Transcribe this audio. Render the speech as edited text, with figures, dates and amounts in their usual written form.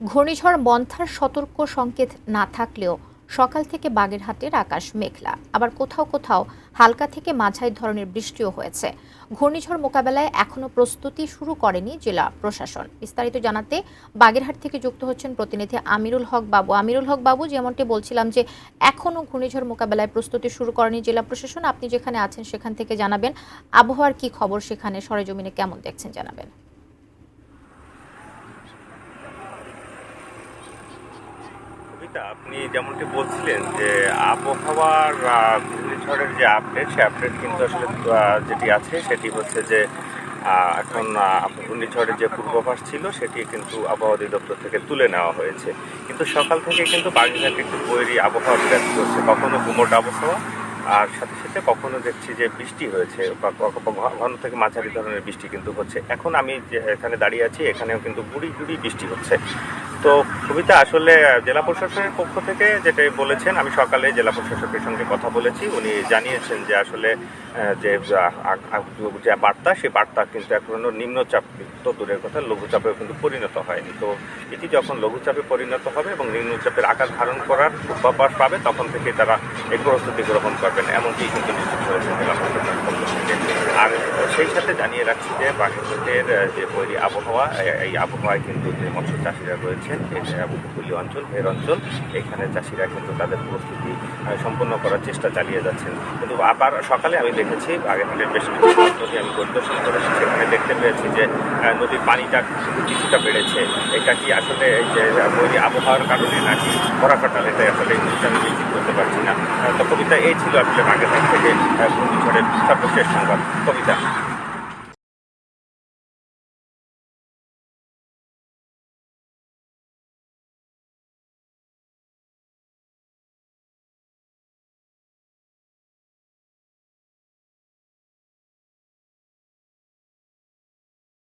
ঘূর্ণিঝড় মন্থার সতর্ক সংকেত না থাকলেও সকাল থেকে বাগেরহাটের আকাশ মেঘলা, আবার কোথাও কোথাও হালকা থেকে মাঝারি ধরনের বৃষ্টিও হয়েছে। ঘূর্ণিঝড় মোকাবেলায় এখনো প্রস্তুতি শুরু করেনি জেলা প্রশাসন। বিস্তারিত জানাতে বাগেরহাট থেকে যুক্ত হচ্ছেন প্রতিনিধি আমিরুল হক বাবু। আমিরুল হক বাবু, যেমনটি বলছিলাম যে এখনো ঘূর্ণিঝড় মোকাবেলায় প্রস্তুতি শুরু করেনি জেলা প্রশাসন। আপনি যেখানে আছেন সেখান থেকে জানাবেন আবহাওয়ার কি খবর, সেখানে সরেজমিনে কেমন দেখছেন জানাবেন। আপনি যেমনটি বলছিলেন যে আবহাওয়ার ঘূর্ণিঝড়ের যে আপডেট, সে আপডেট কিন্তু আসলে যেটি আছে সেটি হচ্ছে যে এখন ঘূর্ণিঝড়ের যে পূর্বাভাস ছিল সেটি কিন্তু আবহাওয়া অধিদপ্তর থেকে তুলে নেওয়া হয়েছে। কিন্তু সকাল থেকে কিন্তু বাগেরহাটে একটু বৈরী আবহাওয়া বিরাজ করছে, কখনো গুমোট আবহাওয়া, আর সাথে সাথে কখনো দেখছি যে বৃষ্টি হয়েছে বা ঘন থেকে মাঝারি ধরনের বৃষ্টি কিন্তু হচ্ছে। এখন আমি যে এখানে দাঁড়িয়ে আছি, এখানেও কিন্তু গুড়ি গুড়ি বৃষ্টি হচ্ছে। তো কবিতা, আসলে জেলা প্রশাসনের পক্ষ থেকে যেটা বলেছেন, আমি সকালে জেলা প্রশাসকের সঙ্গে কথা বলেছি, উনি জানিয়েছেন যে আসলে যে বার্তা, সেই বার্তা কিন্তু এখনো নিম্নচাপ, তো দূরের কথা লঘুচাপেও কিন্তু পরিণত হয়নি। তো এটি যখন লঘুচাপে পরিণত হবে এবং নিম্নচাপের আকার ধারণ করার পূর্বাভাস পাবে, তখন থেকে তারা এই প্রস্তুতি গ্রহণ করবেন, এমনটি কিন্তু নিশ্চিত করেছেন জেলা প্রশাসনের পক্ষ থেকে। আর সেই সাথে জানিয়ে রাখছি যে বাগেরহাটের যে বৈরী আবহাওয়া, এই আবহাওয়ায় কিন্তু যে মৎস্য চাষিরা রয়েছেন, উপকূলীয় অঞ্চল, এর অঞ্চল, এখানে চাষিরা কিন্তু তাদের প্রস্তুতি সম্পন্ন করার চেষ্টা চালিয়ে যাচ্ছেন। কিন্তু আবার সকালে আমি দেখেছি বাগেরহাটের বেশ কিছু নদী আমি পরিদর্শন করেছি, সেখানে দেখতে পেয়েছি যে নদীর পানিটা কিছুটা বেড়েছে। এটা কি আসলে এই যে বৈরী আবহাওয়ার কারণে নাকি ভরাকাটাল, এটা আসলে আমি নিশ্চিত করতে পারছি না। তো কবিতা, এই ছিল আসলে বাগেরহাট থেকে ঘূর্ণিঝড়ের সর্বশেষ সংবাদ। কবিতা।